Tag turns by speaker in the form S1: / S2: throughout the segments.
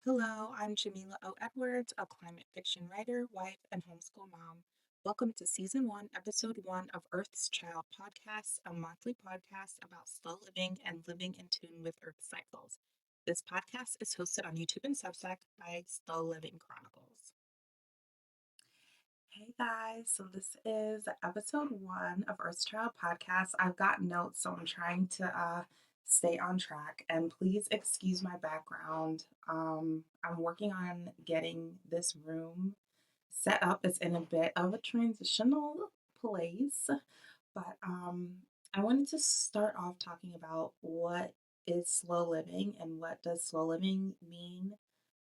S1: Hello, I'm Jamila O. Edwards, a climate fiction writer, wife, and homeschool mom. Welcome to Season 1, Episode 1 of Earth's Child Podcast, a monthly podcast about slow living and living in tune with Earth cycles. This podcast is hosted on YouTube and Substack by Slow Living Chronicles. Hey guys, so this is episode 1 of Earth's Child Podcast. I've got notes, so I'm trying to stay on track. And please excuse my background. I'm working on getting this room set up. It's in a bit of a transitional place, but I wanted to start off talking about what is slow living and what does slow living mean,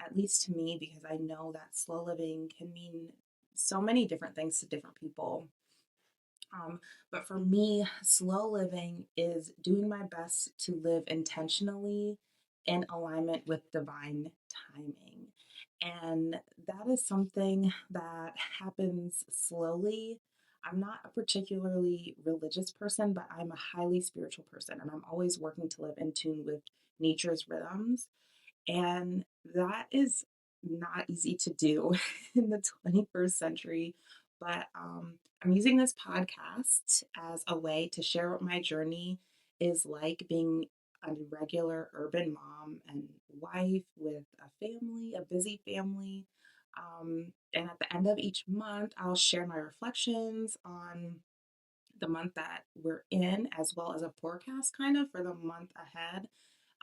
S1: at least to me, because I know that slow living can mean so many different things to different people. Um, but for me, slow living is doing my best to live intentionally in alignment with divine timing. And that is something that happens slowly. I'm not a particularly religious person, but I'm a highly spiritual person, and I'm always working to live in tune with nature's rhythms. And that is not easy to do in the 21st century. But I'm using this podcast as a way to share what my journey is like being a regular urban mom and wife with a family, a busy family. And at the end of each month, I'll share my reflections on the month that we're in, as well as a forecast kind of for the month ahead.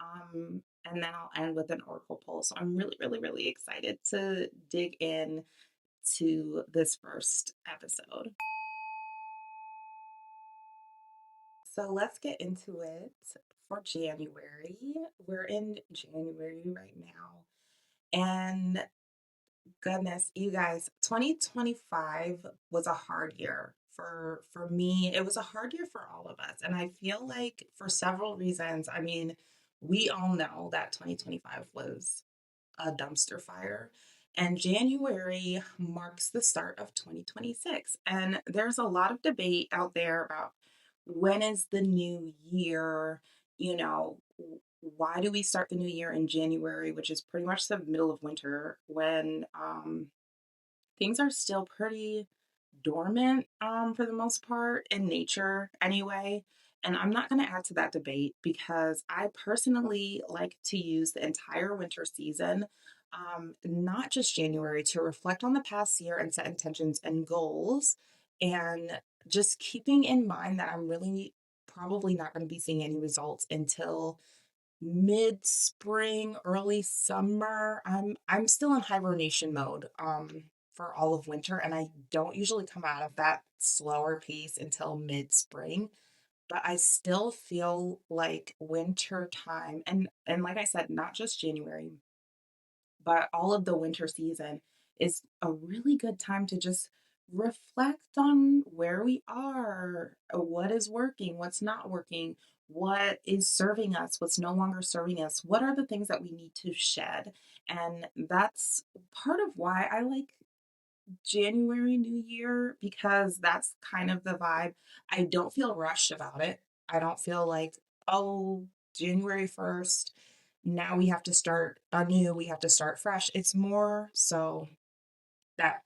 S1: And then I'll end with an oracle poll. So I'm really, really, really excited to dig in to this first episode. So let's get into it for January. We're in January right now. And goodness, you guys, 2025 was a hard year for me. It was a hard year for all of us. And I feel like for several reasons, I mean, we all know that 2025 was a dumpster fire. And January marks the start of 2026. And there's a lot of debate out there about when is the new year, you know, why do we start the new year in January, which is pretty much the middle of winter, when things are still pretty dormant for the most part in nature anyway. And I'm not going to add to that debate because I personally like to use the entire winter season, not just January, to reflect on the past year and set intentions and goals. And just keeping in mind that I'm really probably not going to be seeing any results until mid spring, early summer. I'm still in hibernation mode for all of winter, and I don't usually come out of that slower pace until mid spring. But I still feel like winter time, and like I said, not just January, but all of the winter season is a really good time to just reflect on where we are, what is working, what's not working, what is serving us, what's no longer serving us, what are the things that we need to shed. And that's part of why I like January, New Year, because that's kind of the vibe. I don't feel rushed about it. I don't feel like, oh, January 1st, now we have to start anew, we have to start fresh. It's more so that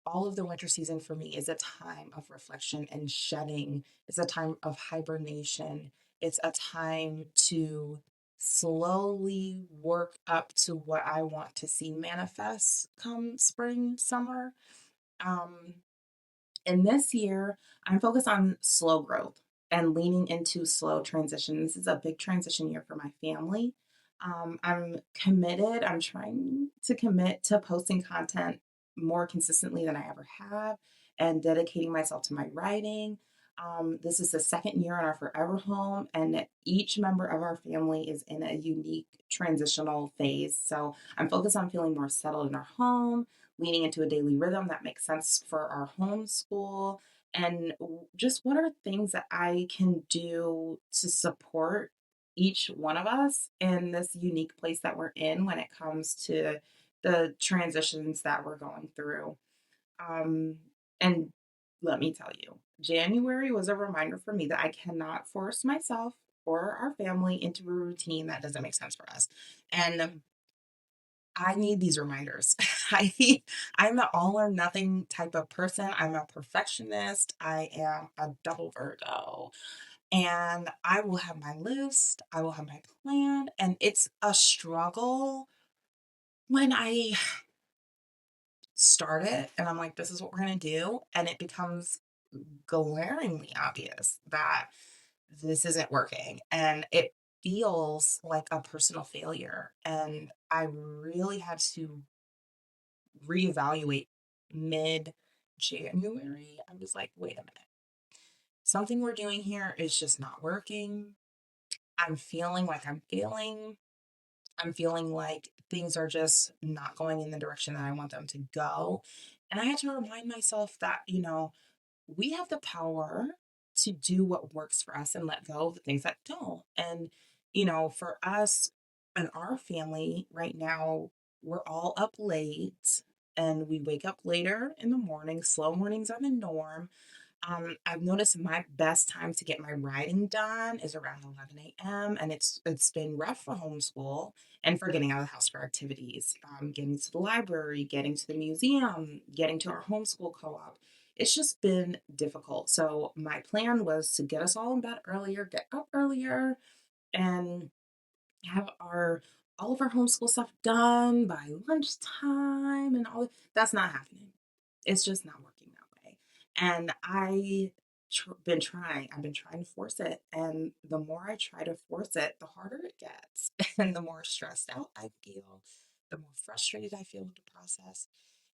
S1: all of the winter season for me is a time of reflection and shedding. It's a time of hibernation. It's a time to slowly work up to what I want to see manifest come spring, summer. Um, and this year, I'm focused on slow growth and leaning into slow transition. This is a big transition year for my family. I'm committed, I'm trying to commit to posting content more consistently than I ever have and dedicating myself to my writing. This is the second year in our forever home, and each member of our family is in a unique transitional phase. So I'm focused on feeling more settled in our home, leaning into a daily rhythm that makes sense for our homeschool, and just what are things that I can do to support each one of us in this unique place that we're in when it comes to the transitions that we're going through. Um, and let me tell you, January was a reminder for me that I cannot force myself or our family into a routine that doesn't make sense for us. And I need these reminders. I'm an all or nothing type of person. I'm a perfectionist. I am a double Virgo. And I will have my list, I will have my plan, and it's a struggle when I start it and I'm like, this is what we're going to do. And it becomes glaringly obvious that this isn't working. And it feels like a personal failure. And I really had to reevaluate mid January. I was like, wait a minute. Something we're doing here is just not working. I'm feeling like I'm failing. I'm feeling like things are just not going in the direction that I want them to go. And I had to remind myself that, we have the power to do what works for us and let go of the things that don't. And, for us and our family right now, we're all up late and we wake up later in the morning. Slow mornings are the norm. I've noticed my best time to get my writing done is around 11 a.m. and it's been rough for homeschool and for getting out of the house for activities, getting to the library, getting to the museum, getting to our homeschool co-op. It's just been difficult. So my plan was to get us all in bed earlier, get up earlier, and have our all of our homeschool stuff done by lunchtime and all. That's not happening. It's just not working that way. And been trying. I've been trying to force it, and the more I try to force it, the harder it gets, and the more stressed out I feel, the more frustrated I feel with the process.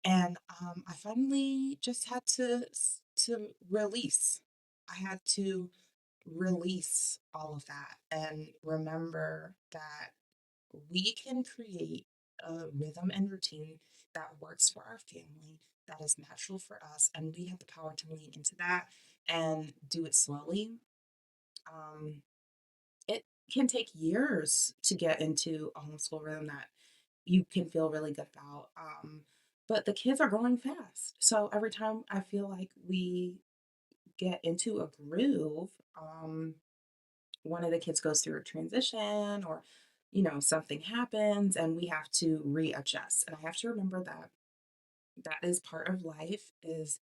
S1: And I finally just had to release. I had to release all of that and remember that we can create a rhythm and routine that works for our family, that is natural for us, and we have the power to lean into that and do it slowly. Um, it can take years to get into a homeschool rhythm that you can feel really good about. But the kids are growing fast. So every time I feel like we get into a groove, one of the kids goes through a transition or something happens and we have to readjust, and I have to remember that that is part of life, is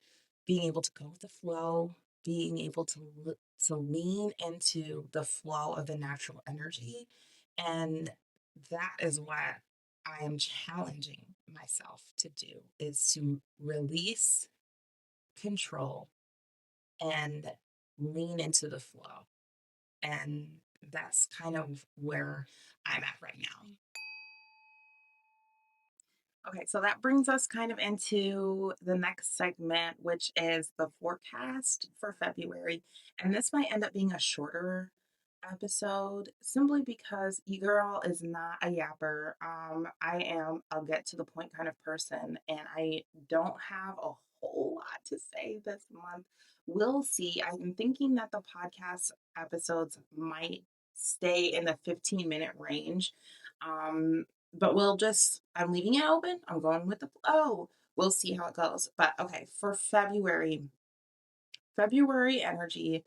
S1: being able to go with the flow, being able to lean into the flow of the natural energy. And that is what I am challenging myself to do, is to release control and lean into the flow. And that's kind of where I'm at right now. Okay, so that brings us kind of into the next segment, which is the forecast for February. And this might end up being a shorter episode simply because e-girl is not a yapper. I am a get to the point kind of person, and I don't have a whole lot to say this month. We'll see. I'm thinking that the podcast episodes might stay in the 15-minute range. Um, but I'm leaving it open. I'm going with the flow. We'll see how it goes. But okay, for February energy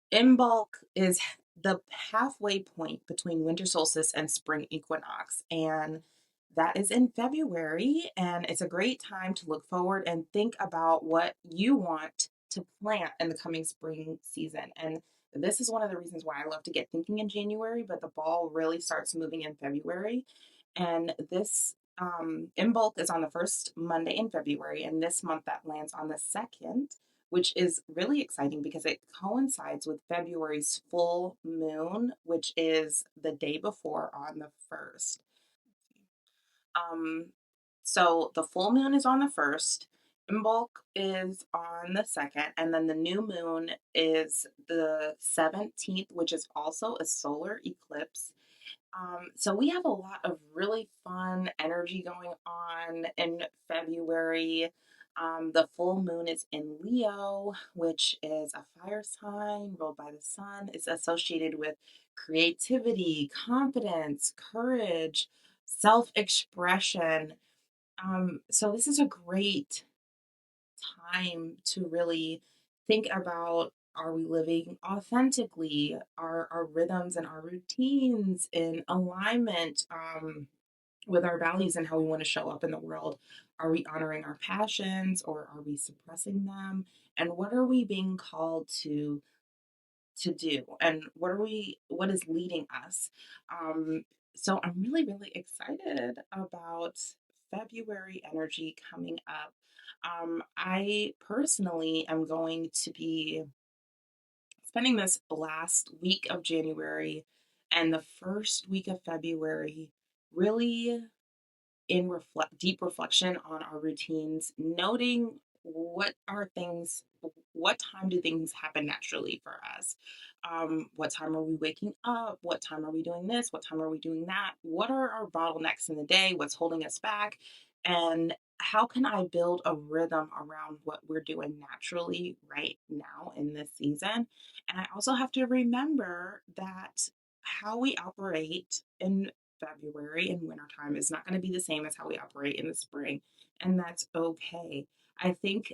S1: in bulk is the halfway point between winter solstice and spring equinox. And that is in February. And it's a great time to look forward and think about what you want to plant in the coming spring season. And this is one of the reasons why I love to get thinking in January, but the ball really starts moving in February. And this in bulk is on the first Monday in February. And this month that lands on the second, which is really exciting because it coincides with February's full moon, which is the day before on the 1st. Um, so the full moon is on the 1st, Imbolc is on the 2nd, and then the new moon is the 17th, which is also a solar eclipse. So we have a lot of really fun energy going on in February. The full moon is in Leo, which is a fire sign ruled by the sun. It's associated with creativity, confidence, courage, self expression. So this is a great time to really think about, are we living authentically? Are our rhythms and our routines in alignment? with our values and how we want to show up in the world. Are we honoring our passions or are we suppressing them? And what are we being called to do? And what is leading us? Um, so I'm really excited about February energy coming up. I personally am going to be spending this last week of January and the first week of February really in deep reflection on our routines, noting what time do things happen naturally for us? What time are we waking up? What time are we doing this? What time are we doing that? What are our bottlenecks in the day? What's holding us back? And how can I build a rhythm around what we're doing naturally right now in this season? And I also have to remember that how we operate in February in wintertime is not going to be the same as how we operate in the spring, and that's okay. I think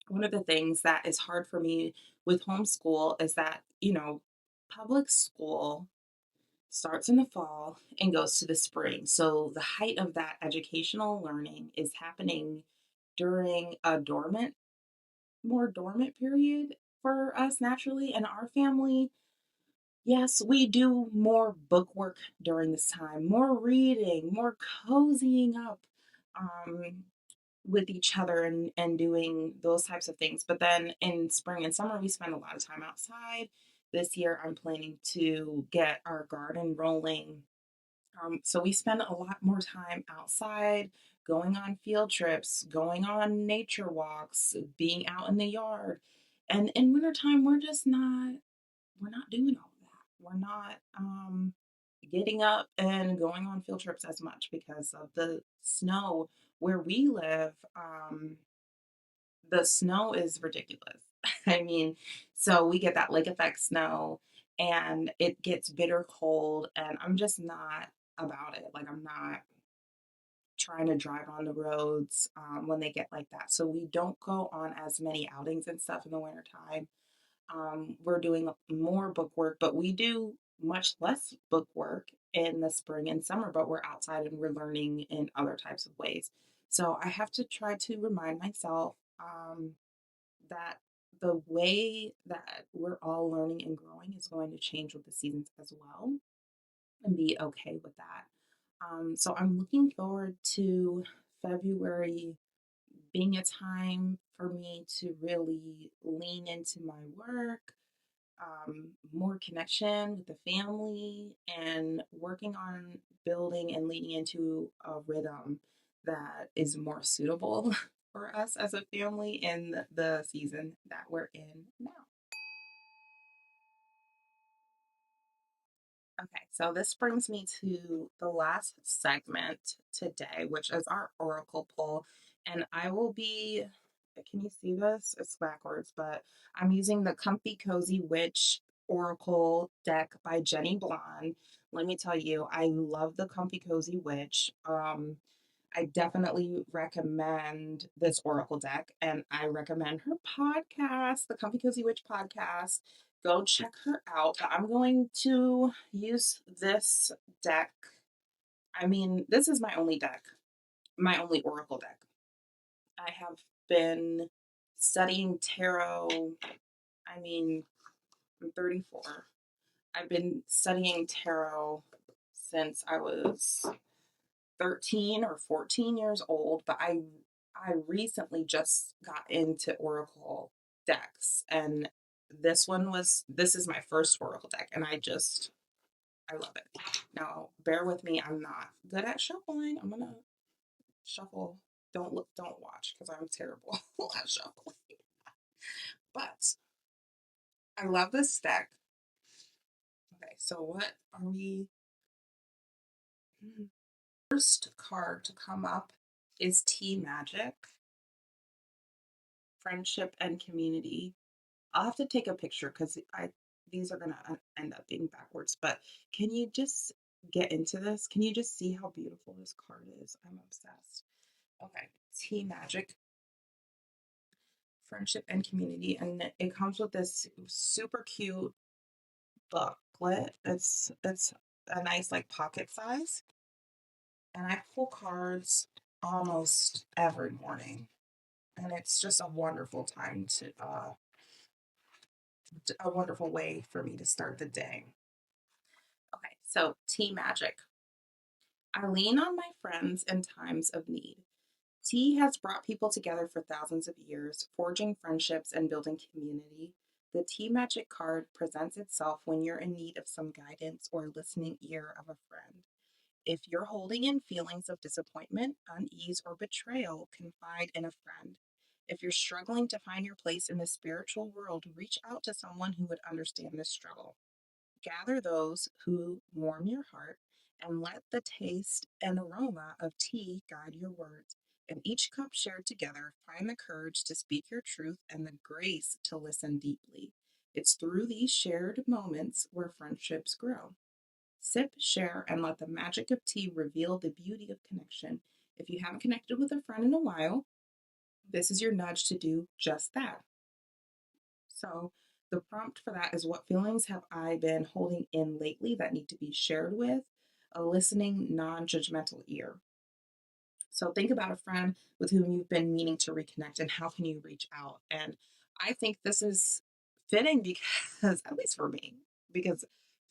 S1: one of the things that is hard for me with homeschool is that, public school starts in the fall and goes to the spring. So the height of that educational learning is happening during a more dormant period for us naturally. And our family, yes, we do more book work during this time, more reading, more cozying up um, with each other and doing those types of things. But then in spring and summer, we spend a lot of time outside. This year, I'm planning to get our garden rolling. So we spend a lot more time outside, going on field trips, going on nature walks, being out in the yard. And in wintertime, we're not doing all of that. We're not getting up and going on field trips as much because of the snow where we live. The snow is ridiculous. I mean, so we get that lake effect snow and it gets bitter cold, and I'm just not about it. Like, I'm not trying to drive on the roads when they get like that. So we don't go on as many outings and stuff in the wintertime. We're doing more book work, but we do much less book work in the spring and summer, but we're outside and we're learning in other types of ways. So I have to try to remind myself that the way that we're all learning and growing is going to change with the seasons as well and be okay with that. So I'm looking forward to February being a time for me to really lean into my work, more connection with the family, and working on building and leaning into a rhythm that is more suitable for us as a family in the season that we're in now. Okay, so this brings me to the last segment today, which is our oracle pull. And I will be, can you see this? It's backwards, but I'm using the Comfy Cozy Witch Oracle deck by Jenny Blonde. Let me tell you, I love the Comfy Cozy Witch. I definitely recommend this Oracle deck, and I recommend her podcast, the Comfy Cozy Witch podcast. Go check her out. I'm going to use this deck. I mean, this is my only deck, my only Oracle deck. I have been studying tarot. I mean, I'm 34. I've been studying tarot since I was 13 or 14 years old, but I recently just got into Oracle decks, and this is my first Oracle deck, and I love it. Now, bear with me, I'm not good at shuffling. I'm gonna shuffle. Don't watch because I'm terrible at shuffling. But I love this deck. Okay, so what are we? First card to come up is Tea Magic, Friendship and Community. I'll have to take a picture because I these are gonna end up being backwards. But can you just get into this? Can you just see how beautiful this card is? I'm obsessed. Okay, Tea Magic, Friendship and Community, and it comes with this super cute booklet. It's a nice like pocket size. and I pull cards almost every morning, and it's just a wonderful time to a wonderful way for me to start the day. Okay, so tea magic. I lean on my friends in times of need. Tea has brought people together for thousands of years, forging friendships and building community. The tea magic card presents itself when you're in need of some guidance or listening ear of a friend. If you're holding in feelings of disappointment, unease, or betrayal, confide in a friend. If you're struggling to find your place in the spiritual world, reach out to someone who would understand this struggle. Gather those who warm your heart and let the taste and aroma of tea guide your words. In each cup shared together, find the courage to speak your truth and the grace to listen deeply. It's through these shared moments where friendships grow. Sip, share, and let the magic of tea reveal the beauty of connection. If you haven't connected with a friend in a while, this is your nudge to do just that. So, the prompt for that is, what feelings have I been holding in lately that need to be shared with a listening, non judgmental ear? So think about a friend with whom you've been meaning to reconnect and how can you reach out? And I think this is fitting because, at least for me, because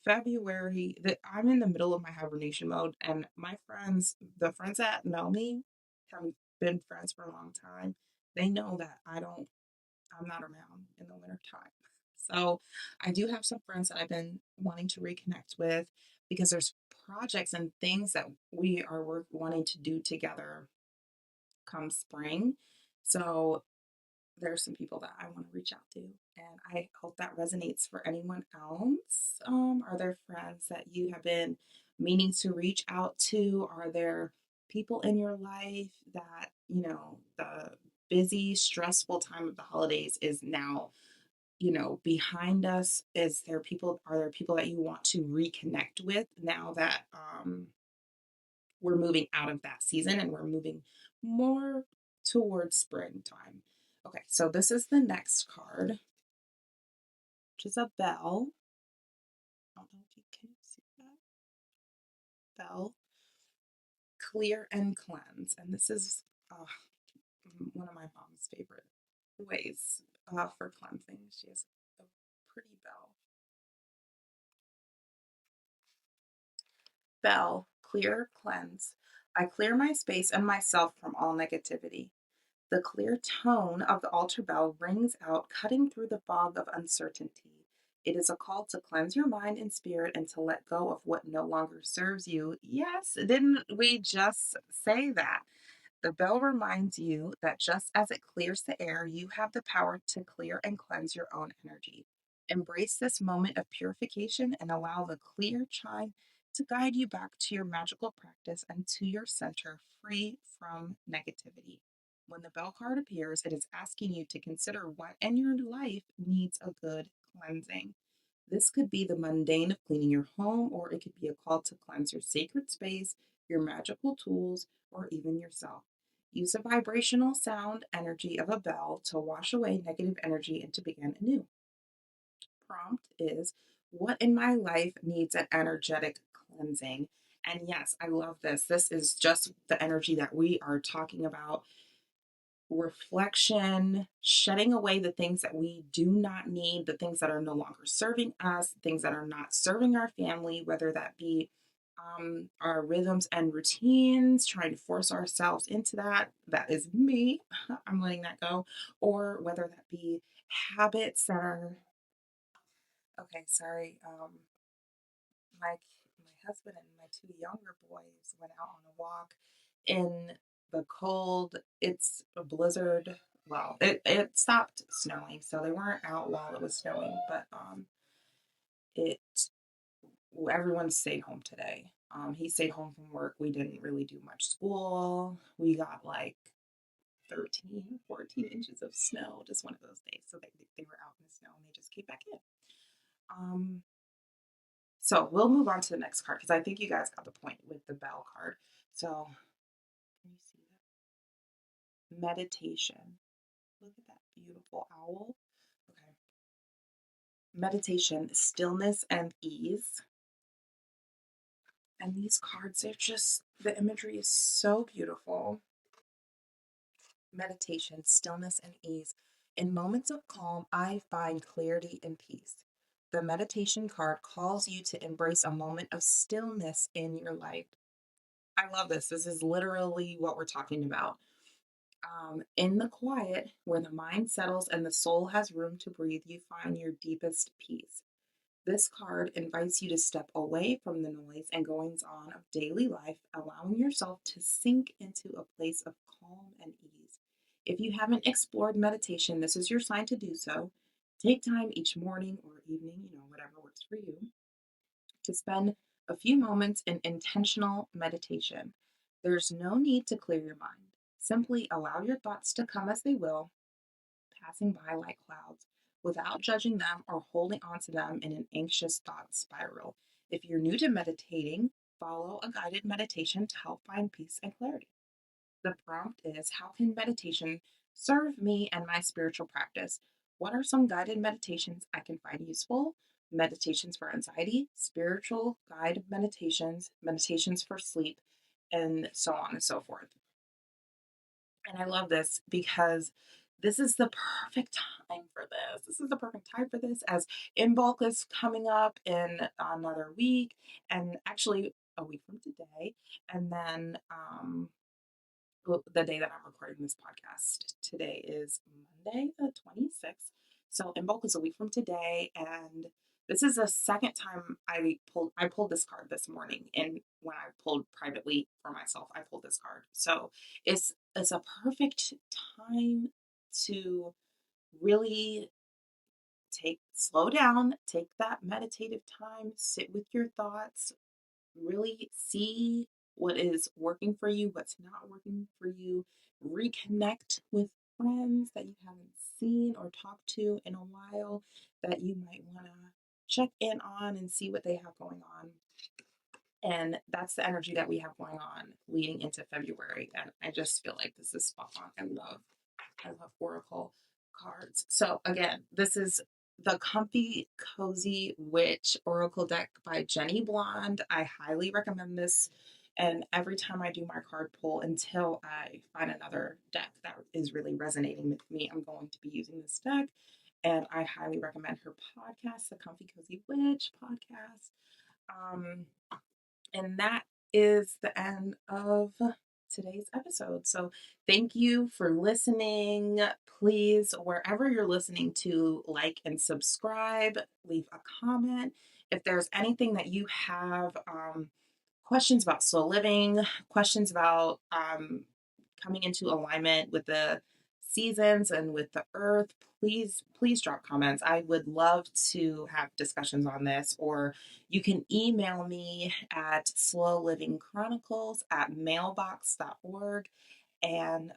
S1: February, that I'm in the middle of my hibernation mode, and my friends, the friends that know me, have been friends for a long time. They know that I'm not around in the winter time. So I do have some friends that I've been wanting to reconnect with because there's projects and things that we are wanting to do together come spring. So there's some people that I want to reach out to, and I hope that resonates for anyone else. Are there friends that you have been meaning to reach out to? Are there people in your life that, the busy, stressful time of the holidays is now, behind us? Are there people that you want to reconnect with now that we're moving out of that season and we're moving more towards springtime? Okay, so this is the next card, which is a bell. I don't know if you can see that. Bell, clear and cleanse. And this is one of my mom's favorite ways for cleansing. She has a pretty bell. Bell, clear, cleanse. I clear my space and myself from all negativity. The clear tone of the altar bell rings out, cutting through the fog of uncertainty. It is a call to cleanse your mind and spirit and to let go of what no longer serves you. Yes, didn't we just say that? The bell reminds you that just as it clears the air, you have the power to clear and cleanse your own energy. Embrace this moment of purification and allow the clear chime to guide you back to your magical practice and to your center, free from negativity. When the bell card appears, it is asking you to consider what in your life needs a good cleansing. This could be the mundane of cleaning your home, or it could be a call to cleanse your sacred space, your magical tools, or even yourself. Use the vibrational sound energy of a bell to wash away negative energy and to begin anew. Prompt is, what in my life needs an energetic cleansing? And yes, I love this. This is just the energy that we are talking about: reflection, shedding away the things that we do not need, the things that are no longer serving us, things that are not serving our family, whether that be our rhythms and routines, trying to force ourselves into that. That is me. I'm letting that go. Or whether that be habits that are, okay, sorry. My husband and my two younger boys went out on a walk in the cold. It's a blizzard. Well, it stopped snowing, so they weren't out while it was snowing, but it everyone stayed home today. He stayed home from work. We didn't really do much school. We got like 13, 14 inches of snow just one of those days. So they were out in the snow and they just came back in. Um, So we'll move on to the next card because I think you guys got the point with the bell card. So can you see that? Meditation. Look at that beautiful owl. Okay. Meditation, stillness and ease. And these cards, they're just, the imagery is so beautiful. Meditation, stillness, and ease. In moments of calm, I find clarity and peace. The meditation card calls you to embrace a moment of stillness in your life. I love this. This is literally what we're talking about. In the quiet, where the mind settles and the soul has room to breathe, you find your deepest peace. This card invites you to step away from the noise and goings on of daily life, allowing yourself to sink into a place of calm and ease. If you haven't explored meditation, this is your sign to do so. Take time each morning or evening, whatever works for you, to spend a few moments in intentional meditation. There's no need to clear your mind. Simply allow your thoughts to come as they will, passing by like clouds, without judging them or holding on to them in an anxious thought spiral. If you're new to meditating, follow a guided meditation to help find peace and clarity. The prompt is: how can meditation serve me and my spiritual practice? What are some guided meditations I can find useful? Meditations for anxiety, spiritual guide meditations, meditations for sleep, and so on and so forth. And I love this because this is the perfect time for this. This is the perfect time for this, as Inbulk is coming up in another week, and actually a week from today. And then the day that I'm recording this podcast today is Monday, the 26th. So in bulk is a week from today, and this is the second time I pulled this card this morning, and when I pulled privately for myself, I pulled this card. So it's a perfect time to really slow down, take that meditative time, sit with your thoughts, really see what is working for you, what's not working for you, reconnect with friends that you haven't seen or talked to in a while that you might want to check in on and see what they have going on. And that's the energy that we have going on leading into February. And I just feel like this is spot on. I love Oracle cards. So again, this is the Comfy Cozy Witch Oracle deck by Jenny Blonde. I highly recommend this. And every time I do my card pull, until I find another deck that is really resonating with me, I'm going to be using this deck. And I highly recommend her podcast, the Comfy Cozy Witch podcast. Um, and that is the end of today's episode. So thank you for listening. Please, wherever you're listening to, like and subscribe, leave a comment. If there's anything that you have, questions about slow living, questions about coming into alignment with the seasons and with the earth, please drop comments. I would love to have discussions on this, or you can email me at slowlivingchronicles@mailbox.org. And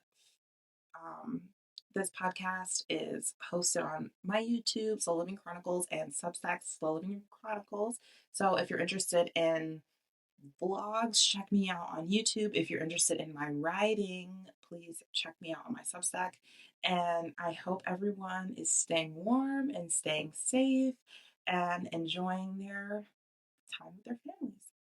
S1: this podcast is hosted on my YouTube, Slow Living Chronicles, and Substack, Slow Living Chronicles. So if you're interested in vlogs, check me out on YouTube. If you're interested in my writing, please check me out on my Substack. And I hope everyone is staying warm and staying safe and enjoying their time with their families.